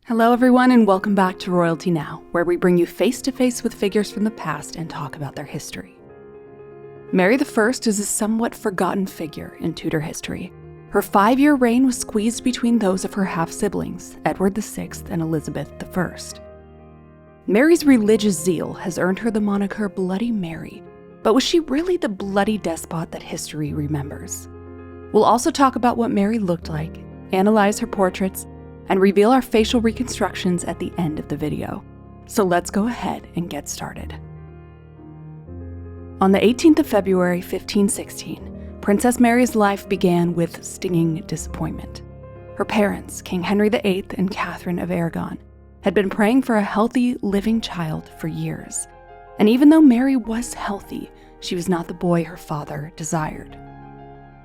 Hello everyone and welcome back to Royalty Now, where we bring you face to face with figures from the past and talk about their history. Mary I is a somewhat forgotten figure in Tudor history. Her 5-year reign was squeezed between those of her half-siblings, Edward VI and Elizabeth I. Mary's religious zeal has earned her the moniker Bloody Mary, but was she really the bloody despot that history remembers? We'll also talk about what Mary looked like, analyze her portraits, and reveal our facial reconstructions at the end of the video. So let's go ahead and get started. On the 18th of February, 1516, Princess Mary's life began with stinging disappointment. Her parents, King Henry VIII and Catherine of Aragon, had been praying for a healthy, living child for years. And even though Mary was healthy, she was not the boy her father desired.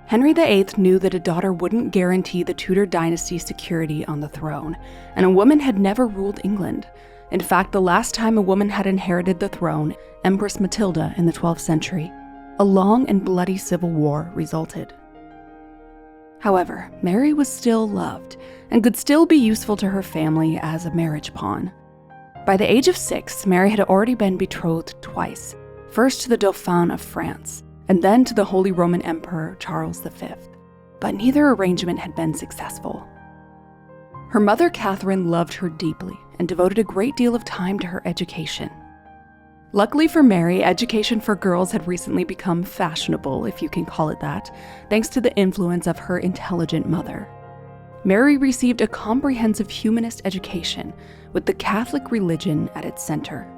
Henry VIII knew that a daughter wouldn't guarantee the Tudor dynasty's security on the throne, and a woman had never ruled England. In fact, the last time a woman had inherited the throne, Empress Matilda in the 12th century, a long and bloody civil war resulted. However, Mary was still loved, and could still be useful to her family as a marriage pawn. By the age of 6, Mary had already been betrothed twice, first to the Dauphin of France, and then to the Holy Roman Emperor Charles V, but neither arrangement had been successful. Her mother Catherine loved her deeply and devoted a great deal of time to her education. Luckily for Mary, education for girls had recently become fashionable, if you can call it that, thanks to the influence of her intelligent mother. Mary received a comprehensive humanist education with the Catholic religion at its center.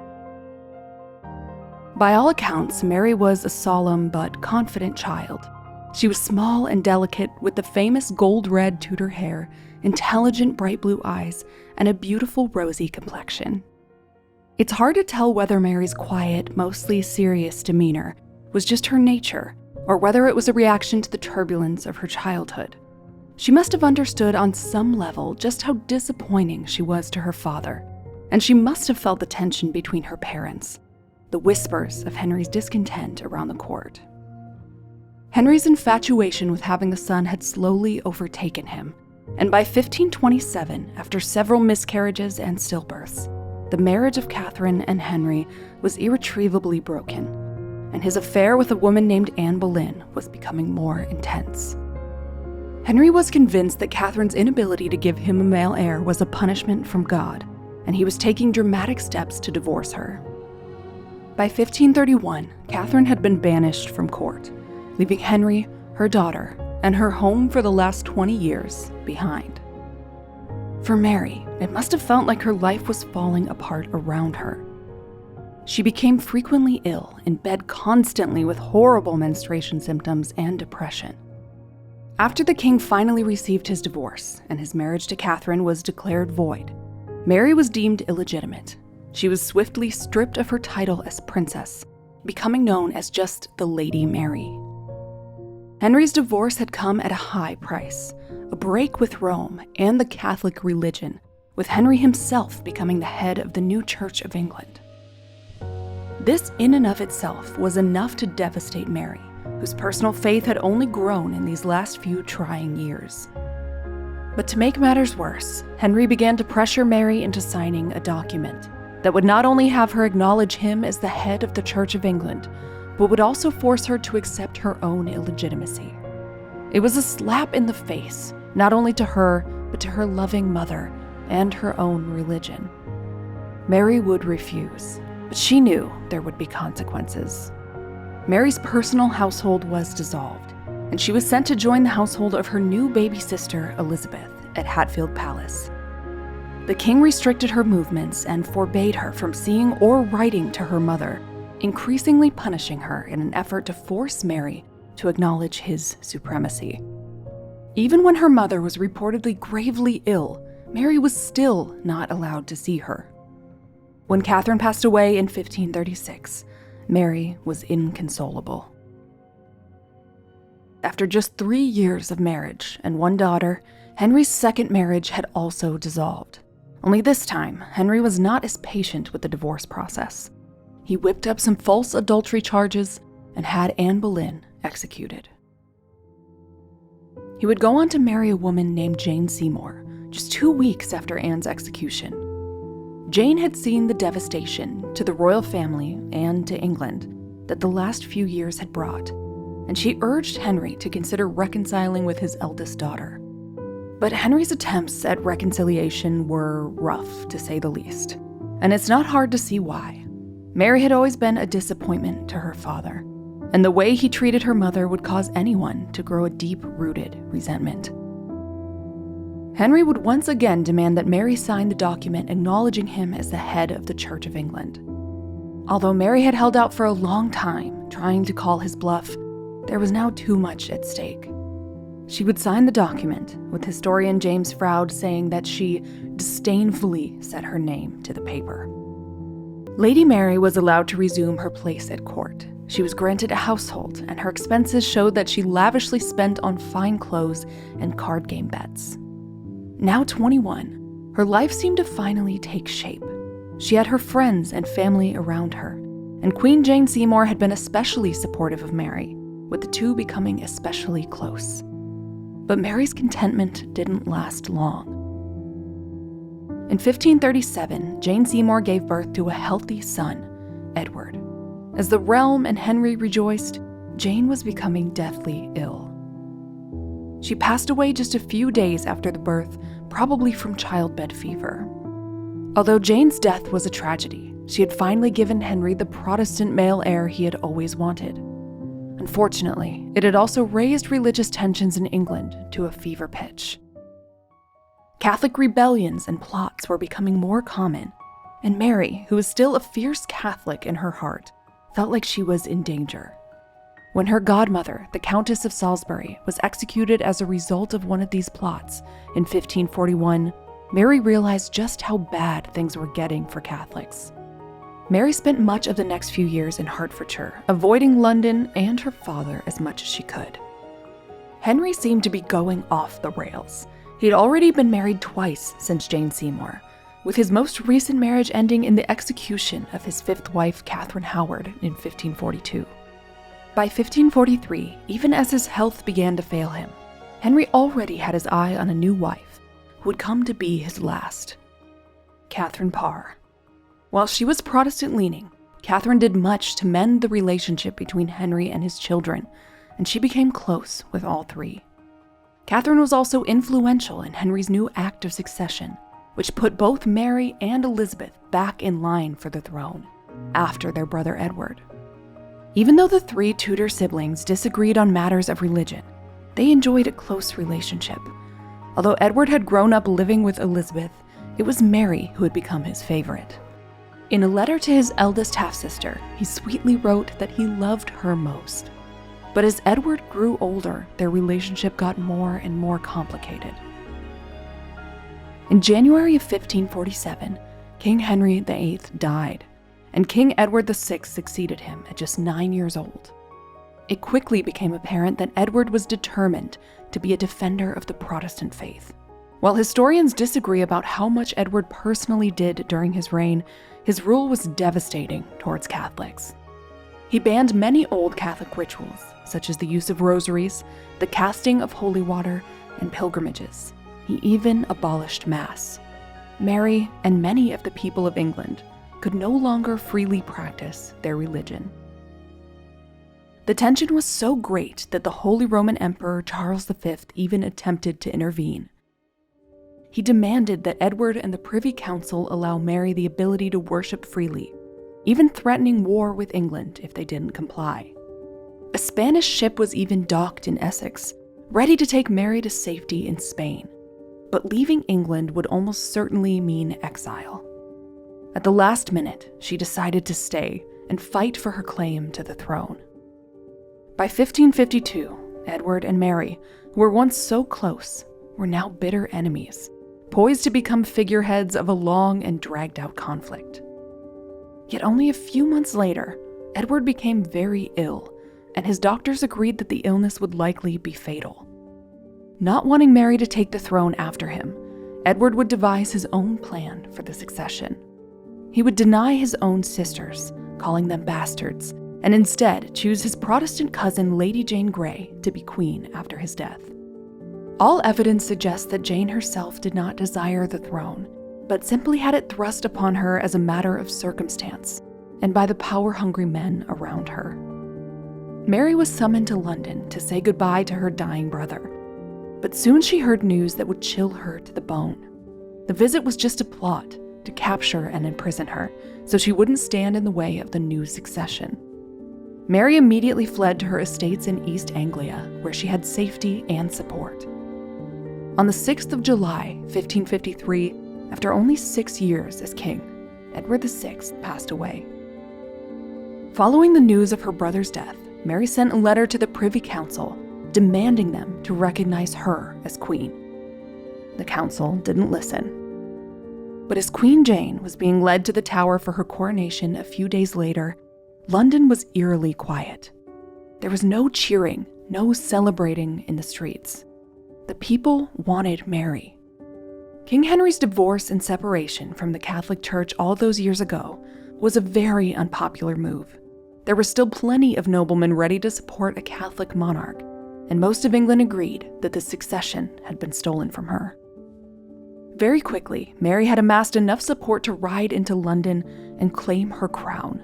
By all accounts, Mary was a solemn but confident child. She was small and delicate with the famous gold-red Tudor hair, intelligent bright blue eyes, and a beautiful rosy complexion. It's hard to tell whether Mary's quiet, mostly serious demeanor was just her nature, or whether it was a reaction to the turbulence of her childhood. She must have understood on some level just how disappointing she was to her father, and she must have felt the tension between her parents, the whispers of Henry's discontent around the court. Henry's infatuation with having a son had slowly overtaken him, and by 1527, after several miscarriages and stillbirths, the marriage of Catherine and Henry was irretrievably broken, and his affair with a woman named Anne Boleyn was becoming more intense. Henry was convinced that Catherine's inability to give him a male heir was a punishment from God, and he was taking dramatic steps to divorce her. By 1531, Catherine had been banished from court, leaving Henry, her daughter, and her home for the last 20 years behind. For Mary, it must have felt like her life was falling apart around her. She became frequently ill, in bed constantly with horrible menstruation symptoms and depression. After the king finally received his divorce and his marriage to Catherine was declared void, Mary was deemed illegitimate. She was swiftly stripped of her title as princess, becoming known as just the Lady Mary. Henry's divorce had come at a high price, a break with Rome and the Catholic religion, with Henry himself becoming the head of the new Church of England. This in and of itself was enough to devastate Mary, whose personal faith had only grown in these last few trying years. But to make matters worse, Henry began to pressure Mary into signing a document that would not only have her acknowledge him as the head of the Church of England, but would also force her to accept her own illegitimacy. It was a slap in the face, not only to her, but to her loving mother and her own religion. Mary would refuse, but she knew there would be consequences. Mary's personal household was dissolved, and she was sent to join the household of her new baby sister, Elizabeth, at Hatfield Palace. The king restricted her movements and forbade her from seeing or writing to her mother, increasingly punishing her in an effort to force Mary to acknowledge his supremacy. Even when her mother was reportedly gravely ill, Mary was still not allowed to see her. When Catherine passed away in 1536, Mary was inconsolable. After just 3 years of marriage and 1 daughter, Henry's second marriage had also dissolved. Only this time, Henry was not as patient with the divorce process. He whipped up some false adultery charges and had Anne Boleyn executed. He would go on to marry a woman named Jane Seymour, just 2 weeks after Anne's execution. Jane had seen the devastation to the royal family and to England that the last few years had brought, and she urged Henry to consider reconciling with his eldest daughter. But Henry's attempts at reconciliation were rough, to say the least, and it's not hard to see why. Mary had always been a disappointment to her father, and the way he treated her mother would cause anyone to grow a deep-rooted resentment. Henry would once again demand that Mary sign the document acknowledging him as the head of the Church of England. Although Mary had held out for a long time, trying to call his bluff, there was now too much at stake. She would sign the document, with historian James Froude saying that she disdainfully set her name to the paper. Lady Mary was allowed to resume her place at court. She was granted a household, and her expenses showed that she lavishly spent on fine clothes and card game bets. Now 21, her life seemed to finally take shape. She had her friends and family around her, and Queen Jane Seymour had been especially supportive of Mary, with the two becoming especially close. But Mary's contentment didn't last long. In 1537, Jane Seymour gave birth to a healthy son, Edward. As the realm and Henry rejoiced, Jane was becoming deathly ill. She passed away just a few days after the birth, probably from childbed fever. Although Jane's death was a tragedy, she had finally given Henry the Protestant male heir he had always wanted. Unfortunately, it had also raised religious tensions in England to a fever pitch. Catholic rebellions and plots were becoming more common, and Mary, who was still a fierce Catholic in her heart, felt like she was in danger. When her godmother, the Countess of Salisbury, was executed as a result of one of these plots in 1541, Mary realized just how bad things were getting for Catholics. Mary spent much of the next few years in Hertfordshire, avoiding London and her father as much as she could. Henry seemed to be going off the rails. He'd already been married twice since Jane Seymour, with his most recent marriage ending in the execution of his fifth wife, Catherine Howard, in 1542. By 1543, even as his health began to fail him, Henry already had his eye on a new wife, who would come to be his last, Catherine Parr. While she was Protestant-leaning, Catherine did much to mend the relationship between Henry and his children, and she became close with all three. Catherine was also influential in Henry's new act of succession, which put both Mary and Elizabeth back in line for the throne, after their brother Edward. Even though the three Tudor siblings disagreed on matters of religion, they enjoyed a close relationship. Although Edward had grown up living with Elizabeth, it was Mary who had become his favorite. In a letter to his eldest half-sister, he sweetly wrote that he loved her most. But as Edward grew older, their relationship got more and more complicated. In January of 1547, King Henry VIII died, and King Edward VI succeeded him at just 9 years old. It quickly became apparent that Edward was determined to be a defender of the Protestant faith. While historians disagree about how much Edward personally did during his reign, his rule was devastating towards Catholics. He banned many old Catholic rituals, such as the use of rosaries, the casting of holy water, and pilgrimages. He even abolished Mass. Mary and many of the people of England could no longer freely practice their religion. The tension was so great that the Holy Roman Emperor Charles V even attempted to intervene. He demanded that Edward and the Privy Council allow Mary the ability to worship freely, even threatening war with England if they didn't comply. A Spanish ship was even docked in Essex, ready to take Mary to safety in Spain. But leaving England would almost certainly mean exile. At the last minute, she decided to stay and fight for her claim to the throne. By 1552, Edward and Mary, who were once so close, were now bitter enemies, poised to become figureheads of a long and dragged-out conflict. Yet only a few months later, Edward became very ill, and his doctors agreed that the illness would likely be fatal. Not wanting Mary to take the throne after him, Edward would devise his own plan for the succession. He would deny his own sisters, calling them bastards, and instead choose his Protestant cousin Lady Jane Grey to be queen after his death. All evidence suggests that Jane herself did not desire the throne, but simply had it thrust upon her as a matter of circumstance, and by the power-hungry men around her. Mary was summoned to London to say goodbye to her dying brother, but soon she heard news that would chill her to the bone. The visit was just a plot to capture and imprison her, so she wouldn't stand in the way of the new succession. Mary immediately fled to her estates in East Anglia, where she had safety and support. On the 6th of July, 1553, after only 6 years as king, Edward VI passed away. Following the news of her brother's death, Mary sent a letter to the Privy Council demanding them to recognize her as queen. The council didn't listen. But as Queen Jane was being led to the Tower for her coronation a few days later, London was eerily quiet. There was no cheering, no celebrating in the streets. The people wanted Mary. King Henry's divorce and separation from the Catholic Church all those years ago was a very unpopular move. There were still plenty of noblemen ready to support a Catholic monarch, and most of England agreed that the succession had been stolen from her. Very quickly, Mary had amassed enough support to ride into London and claim her crown.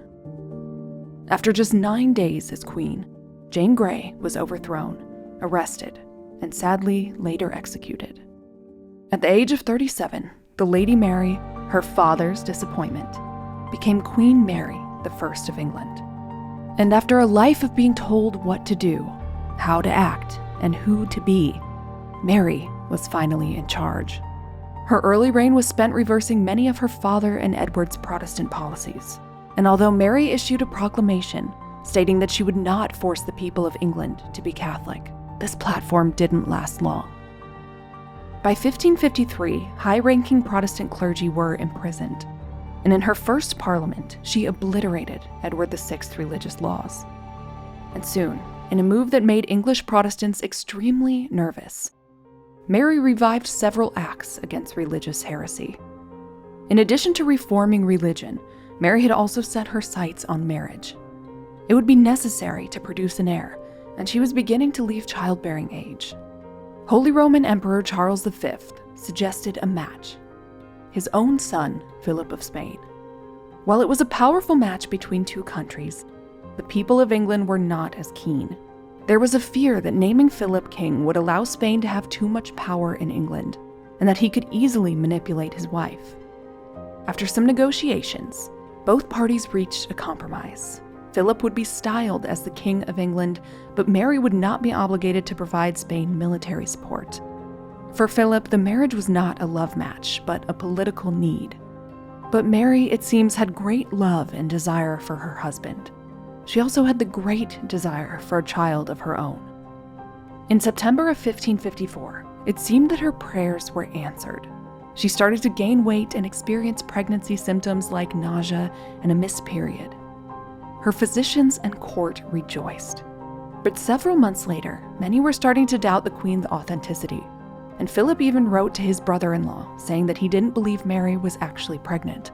After just 9 days as queen, Jane Grey was overthrown, arrested, and sadly later executed. At the age of 37, the Lady Mary, her father's disappointment, became Queen Mary I of England. And after a life of being told what to do, how to act, and who to be, Mary was finally in charge. Her early reign was spent reversing many of her father and Edward's Protestant policies. And although Mary issued a proclamation stating that she would not force the people of England to be Catholic, this platform didn't last long. By 1553, high-ranking Protestant clergy were imprisoned, and in her first parliament, she obliterated Edward VI's religious laws. And soon, in a move that made English Protestants extremely nervous, Mary revived several acts against religious heresy. In addition to reforming religion, Mary had also set her sights on marriage. It would be necessary to produce an heir, and she was beginning to leave childbearing age. Holy Roman Emperor Charles V suggested a match: his own son, Philip of Spain. While it was a powerful match between two countries, the people of England were not as keen. There was a fear that naming Philip king would allow Spain to have too much power in England, and that he could easily manipulate his wife. After some negotiations, both parties reached a compromise. Philip would be styled as the King of England, but Mary would not be obligated to provide Spain military support. For Philip, the marriage was not a love match, but a political need. But Mary, it seems, had great love and desire for her husband. She also had the great desire for a child of her own. In September of 1554, it seemed that her prayers were answered. She started to gain weight and experience pregnancy symptoms like nausea and a missed period. Her physicians and court rejoiced. But several months later, many were starting to doubt the queen's authenticity, and Philip even wrote to his brother-in-law saying that he didn't believe Mary was actually pregnant.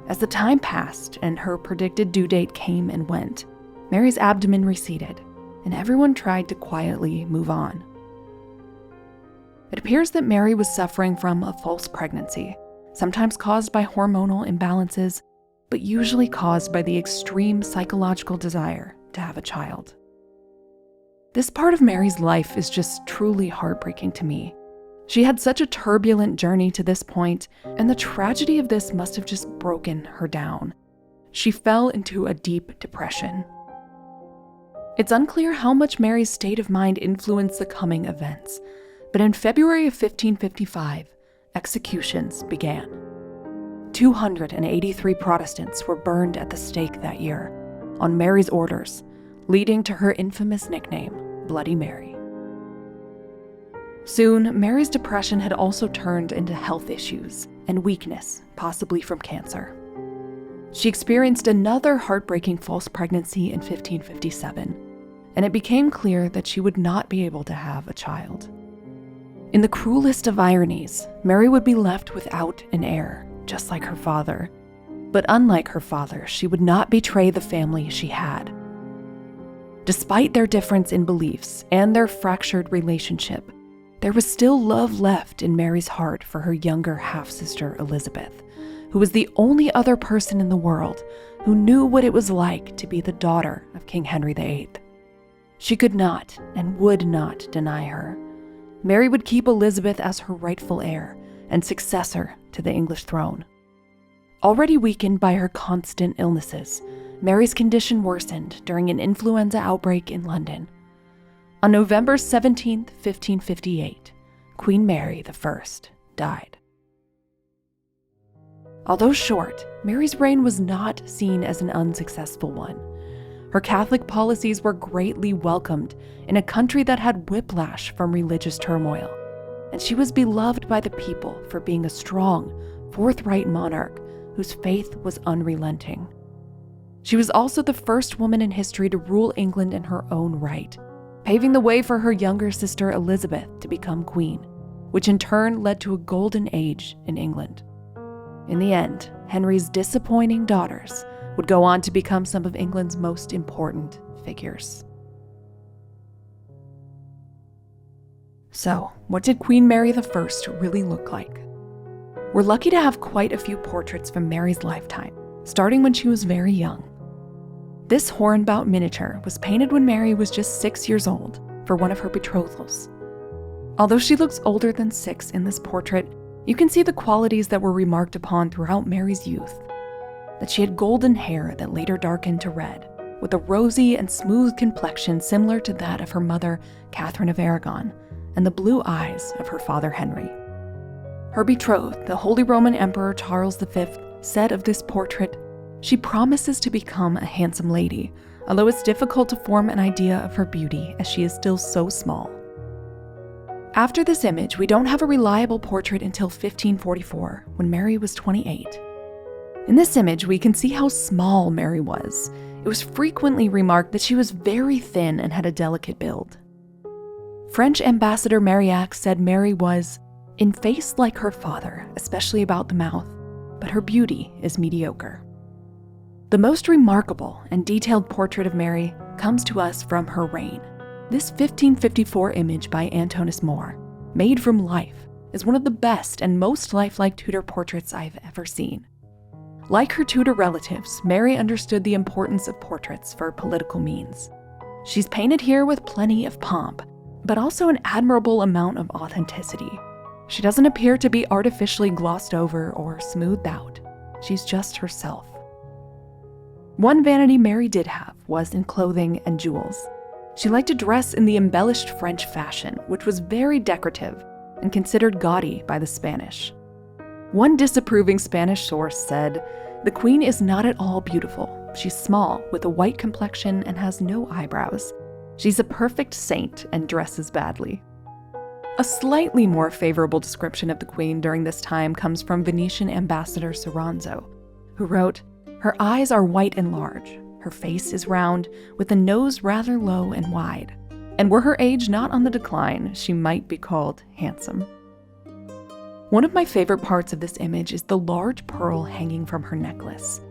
As the time passed and her predicted due date came and went, Mary's abdomen receded, and everyone tried to quietly move on. It appears that Mary was suffering from a false pregnancy, sometimes caused by hormonal imbalances, but usually caused by the extreme psychological desire to have a child. This part of Mary's life is just truly heartbreaking to me. She had such a turbulent journey to this point, and the tragedy of this must have just broken her down. She fell into a deep depression. It's unclear how much Mary's state of mind influenced the coming events, but in February of 1555, executions began. 283 Protestants were burned at the stake that year, on Mary's orders, leading to her infamous nickname, Bloody Mary. Soon, Mary's depression had also turned into health issues and weakness, possibly from cancer. She experienced another heartbreaking false pregnancy in 1557, and it became clear that she would not be able to have a child. In the cruelest of ironies, Mary would be left without an heir, just like her father. But unlike her father, she would not betray the family she had. Despite their difference in beliefs and their fractured relationship, There was still love left in Mary's heart for her younger half-sister Elizabeth, who was the only other person in the world who knew what it was like to be the daughter of King Henry VIII. She could not and would not deny her. Mary would keep Elizabeth as her rightful heir and successor to the English throne. Already weakened by her constant illnesses, Mary's condition worsened during an influenza outbreak in London. On November 17, 1558, Queen Mary I died. Although short, Mary's reign was not seen as an unsuccessful one. Her Catholic policies were greatly welcomed in a country that had whiplash from religious turmoil, and she was beloved by the people for being a strong, forthright monarch whose faith was unrelenting. She was also the first woman in history to rule England in her own right, paving the way for her younger sister Elizabeth to become queen, which in turn led to a golden age in England. In the end, Henry's disappointing daughters would go on to become some of England's most important figures. So, what did Queen Mary I really look like? We're lucky to have quite a few portraits from Mary's lifetime, starting when she was very young. This hornbout miniature was painted when Mary was just 6 years old for one of her betrothals. Although she looks older than 6 in this portrait, you can see the qualities that were remarked upon throughout Mary's youth. That she had golden hair that later darkened to red, with a rosy and smooth complexion similar to that of her mother, Catherine of Aragon, and the blue eyes of her father Henry. Her betrothed, the Holy Roman Emperor Charles V, said of this portrait, "She promises to become a handsome lady, although it's difficult to form an idea of her beauty as she is still so small." After this image, we don't have a reliable portrait until 1544, when Mary was 28. In this image, we can see how small Mary was. It was frequently remarked that she was very thin and had a delicate build. French Ambassador Marillac said Mary was in face like her father, especially about the mouth, but her beauty is mediocre. The most remarkable and detailed portrait of Mary comes to us from her reign. This 1554 image by Antonis More, made from life, is one of the best and most lifelike Tudor portraits I've ever seen. Like her Tudor relatives, Mary understood the importance of portraits for political means. She's painted here with plenty of pomp, but also an admirable amount of authenticity. She doesn't appear to be artificially glossed over or smoothed out. She's just herself. One vanity Mary did have was in clothing and jewels. She liked to dress in the embellished French fashion, which was very decorative and considered gaudy by the Spanish. One disapproving Spanish source said, "The queen is not at all beautiful. She's small, with a white complexion, and has no eyebrows. She's a perfect saint and dresses badly." A slightly more favorable description of the queen during this time comes from Venetian ambassador Soranzo, who wrote, "Her eyes are white and large. Her face is round, with a nose rather low and wide. And were her age not on the decline, she might be called handsome." One of my favorite parts of this image is the large pearl hanging from her necklace.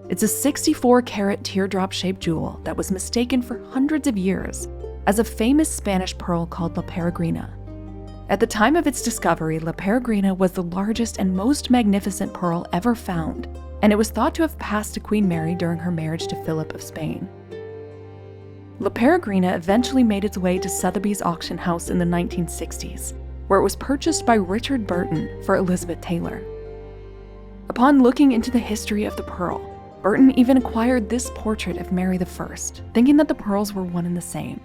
It's a 64-carat teardrop-shaped jewel that was mistaken for hundreds of years as a famous Spanish pearl called La Peregrina. At the time of its discovery, La Peregrina was the largest and most magnificent pearl ever found, and it was thought to have passed to Queen Mary during her marriage to Philip of Spain. La Peregrina eventually made its way to Sotheby's auction house in the 1960s, where it was purchased by Richard Burton for Elizabeth Taylor. Upon looking into the history of the pearl, Burton even acquired this portrait of Mary I, thinking that the pearls were one and the same.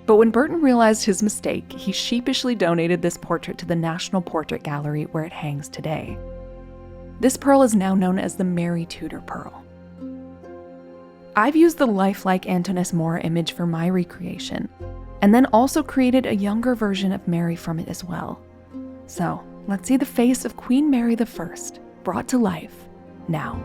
But when Burton realized his mistake, he sheepishly donated this portrait to the National Portrait Gallery, where it hangs today. This pearl is now known as the Mary Tudor pearl. I've used the lifelike Antonis More image for my recreation, and then also created a younger version of Mary from it as well. So, let's see the face of Queen Mary I, brought to life now.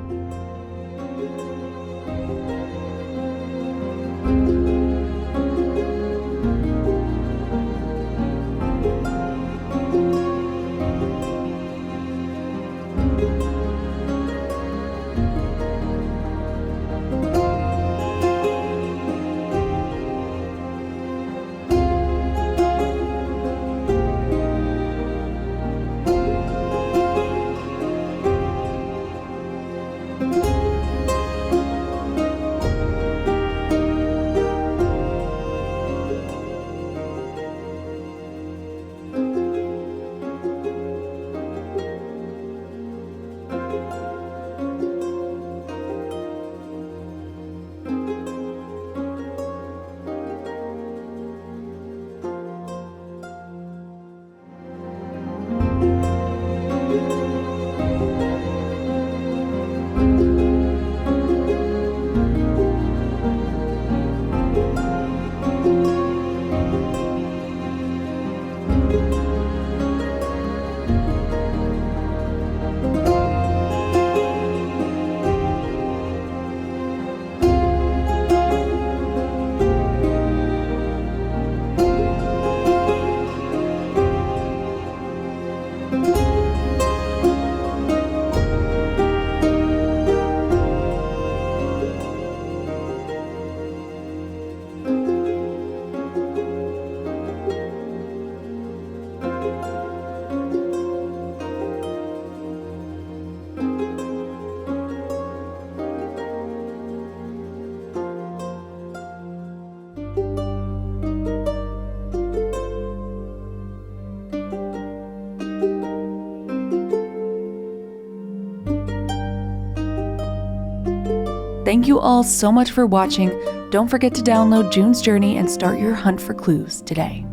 Thank you all so much for watching. Don't forget to download June's Journey and start your hunt for clues today.